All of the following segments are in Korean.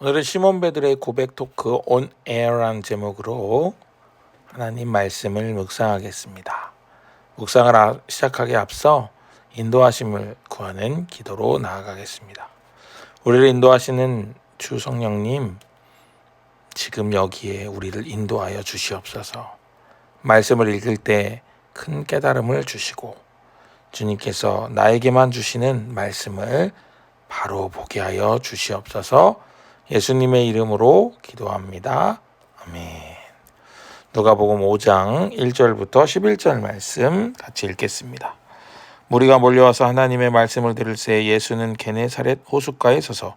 오늘은 시몬 베드로의 고백 토크 on air라는 제목으로 하나님 말씀을 묵상하겠습니다. 묵상을 시작하기 앞서 인도하심을 구하는 기도로 나아가겠습니다. 우리를 인도하시는 주 성령님, 지금 여기에 우리를 인도하여 주시옵소서. 말씀을 읽을 때 큰 깨달음을 주시고 주님께서 나에게만 주시는 말씀을 바로 보게 하여 주시옵소서. 예수님의 이름으로 기도합니다. 아멘. 누가복음 5장 1절부터 11절 말씀 같이 읽겠습니다. 무리가 몰려와서 하나님의 말씀을 들을새 예수는 게네사렛 호숫가에 서서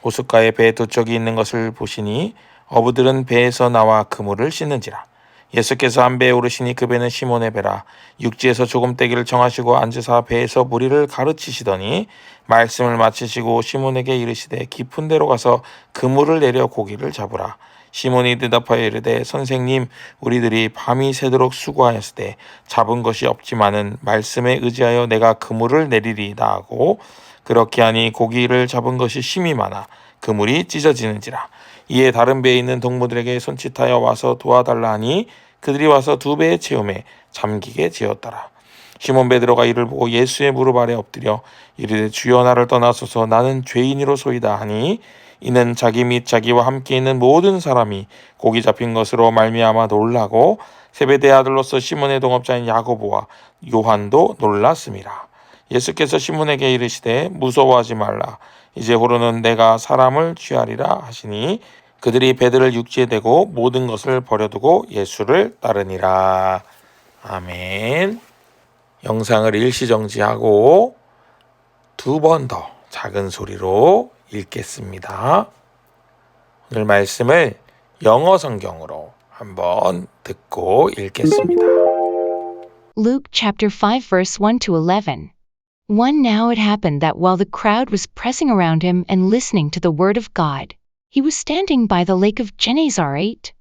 호숫가에 배 두 쪽이 있는 것을 보시니 어부들은 배에서 나와 그물을 씻는지라. 예수께서 한 배에 오르시니 그 배는 시몬의 배라. 육지에서 조금 떼기를 청하시고 앉으사 배에서 무리를 가르치시더니 말씀을 마치시고 시몬에게 이르시되 깊은 데로 가서 그물을 내려 고기를 잡으라. 시몬이 대답하여 이르되 선생님, 우리들이 밤이 새도록 수고하였으되 잡은 것이 없지만은 말씀에 의지하여 내가 그물을 내리리이다 하고 그렇게 하니 고기를 잡은 것이 심히 많아 그물이 찢어지는지라. 이에 다른 배에 있는 동무들에게 손짓하여 와서 도와달라 하니 그들이 와서 두 배에 채우매 잠기게 지었더라. 시몬 베드로가 이를 보고 예수의 무릎 아래 엎드려 이르되 주여, 나를 떠나소서, 나는 죄인이로소이다 하니 이는 자기 및 자기와 함께 있는 모든 사람이 고기 잡힌 것으로 말미암아 놀라고 세베대의 아들로서 시몬의 동업자인 야고보와 요한도 놀랐음이라. 예수께서 시몬에게 이르시되 무서워하지 말라. 이제후로는 내가 사람을 취하리라 하시니 그들이 배들을 육지에 대고 모든 것을 버려두고 예수를 따르니라. 아멘. 영상을 일시정지하고 두 번 더 작은 소리로 읽겠습니다. 오늘 말씀을 영어 성경으로 한번 듣고 읽겠습니다. Luke chapter 5 verse 1 to 11. 1 Now it happened that while the crowd was pressing around him and listening to the word of God, he was standing by the lake of Gennesaret.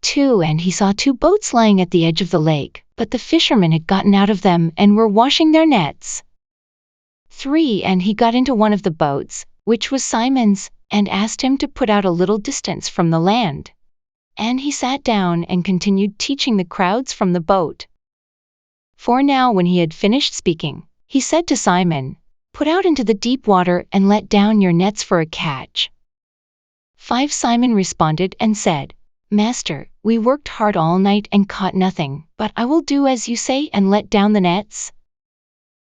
2 And he saw two boats lying at the edge of the lake, but the fishermen had gotten out of them and were washing their nets. 3 And he got into one of the boats, which was Simon's, and asked him to put out a little distance from the land. And he sat down and continued teaching the crowds from the boat. 4 Now when he had finished speaking, he said to Simon, "Put out into the deep water and let down your nets for a catch." 5 Simon responded and said, "Master, we worked hard all night and caught nothing, but I will do as you say and let down the nets."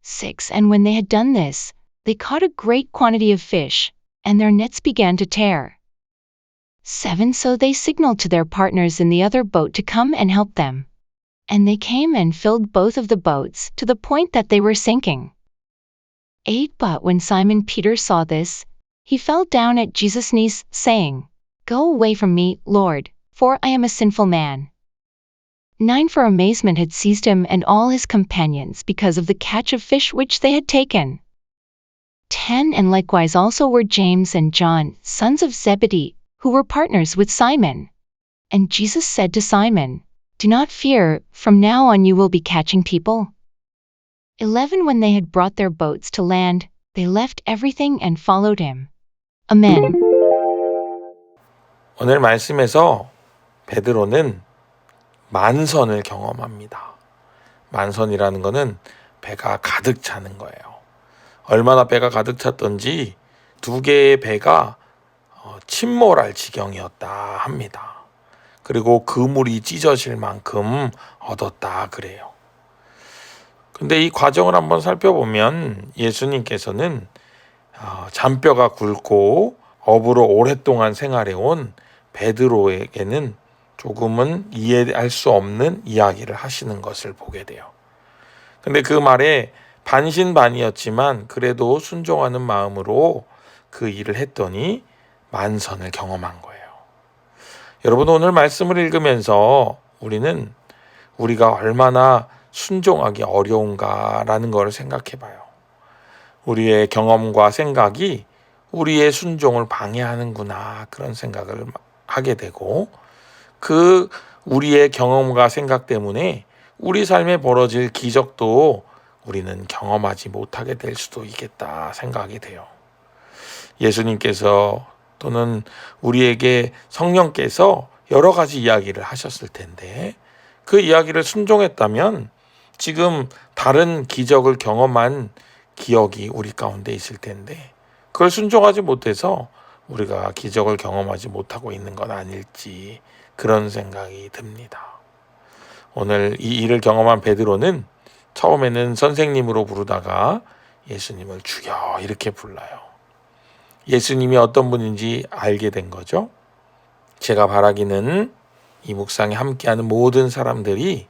6 And when they had done this, they caught a great quantity of fish, and their nets began to tear. 7 So they signaled to their partners in the other boat to come and help them. And they came and filled both of the boats to the point that they were sinking. 8 But when Simon Peter saw this, he fell down at Jesus' knees, saying, "Go away from me, Lord, for I am a sinful man." 9 For amazement had seized him and all his companions because of the catch of fish which they had taken. 10 And likewise also were James and John, sons of Zebedee, who were partners with Simon. And Jesus said to Simon, "Do not fear, from now on you will be catching people." 11 When they had brought their boats to land, they left everything and followed him. Amen. 오늘 말씀에서 베드로는 만선을 경험합니다. 만선이라는 것은 배가 가득 차는 거예요. 얼마나 배가 가득 찼던지 두 개의 배가 침몰할 지경이었다 합니다. 그리고 그물이 찢어질 만큼 얻었다 그래요. 근데 이 과정을 한번 살펴보면 예수님께서는 잔뼈가 굵고 어부로 오랫동안 생활해온 베드로에게는 조금은 이해할 수 없는 이야기를 하시는 것을 보게 돼요. 근데 그 말에 반신반의였지만 그래도 순종하는 마음으로 그 일을 했더니 만선을 경험한 거예요. 여러분, 오늘 말씀을 읽으면서 우리는 우리가 얼마나 순종하기 어려운가라는 것을 생각해 봐요. 우리의 경험과 생각이 우리의 순종을 방해하는구나, 그런 생각을 하게 되고 그 우리의 경험과 생각 때문에 우리 삶에 벌어질 기적도 우리는 경험하지 못하게 될 수도 있겠다 생각이 돼요. 예수님께서 또는 우리에게 성령께서 여러 가지 이야기를 하셨을 텐데 그 이야기를 순종했다면 지금 다른 기적을 경험한 기억이 우리 가운데 있을 텐데 그걸 순종하지 못해서 우리가 기적을 경험하지 못하고 있는 건 아닐지 그런 생각이 듭니다. 오늘 이 일을 경험한 베드로는 처음에는 선생님으로 부르다가 예수님을 주여 이렇게 불러요. 예수님이 어떤 분인지 알게 된 거죠. 제가 바라기는 이 묵상에 함께하는 모든 사람들이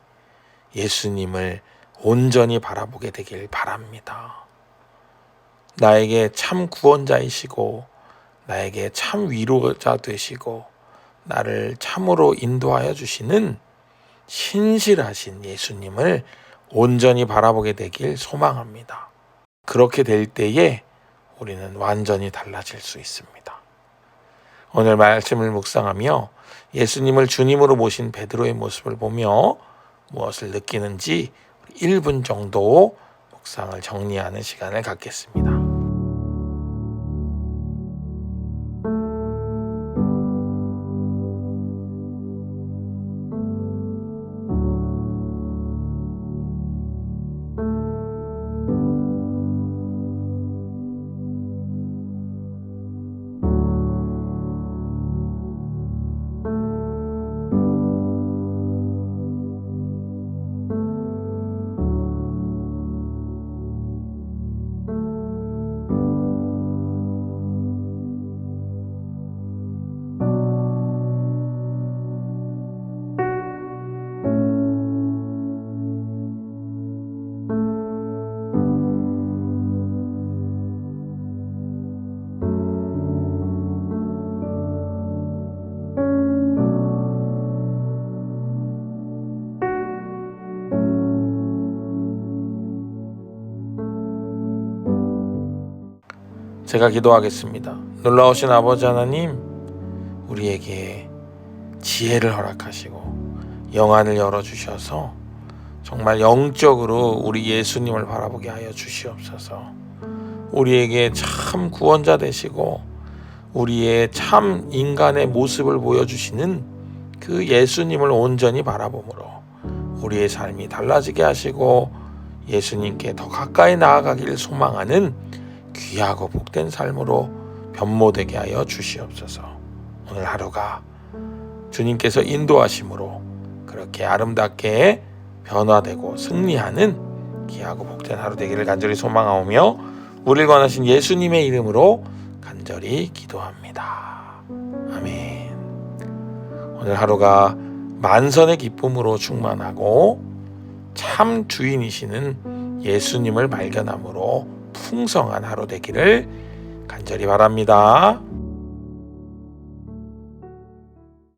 예수님을 온전히 바라보게 되길 바랍니다. 나에게 참 구원자이시고 나에게 참 위로자 되시고 나를 참으로 인도하여 주시는 신실하신 예수님을 온전히 바라보게 되길 소망합니다. 그렇게 될 때에 우리는 완전히 달라질 수 있습니다. 오늘 말씀을 묵상하며 예수님을 주님으로 모신 베드로의 모습을 보며 무엇을 느끼는지 1분 정도 묵상을 정리하는 시간을 갖겠습니다. 제가 기도하겠습니다. 놀라우신 아버지 하나님, 우리에게 지혜를 허락하시고 영안을 열어주셔서 정말 영적으로 우리 예수님을 바라보게 하여 주시옵소서. 우리에게 참 구원자 되시고 우리의 참 인간의 모습을 보여주시는 그 예수님을 온전히 바라봄으로 우리의 삶이 달라지게 하시고 예수님께 더 가까이 나아가기를 소망하는 귀하고 복된 삶으로 변모되게 하여 주시옵소서. 오늘 하루가 주님께서 인도하심으로 그렇게 아름답게 변화되고 승리하는 귀하고 복된 하루 되기를 간절히 소망하오며 우리를 권하신 예수님의 이름으로 간절히 기도합니다. 아멘. 오늘 하루가 만선의 기쁨으로 충만하고 참 주인이시는 예수님을 발견함으로 풍성한 하루 되기를 간절히 바랍니다.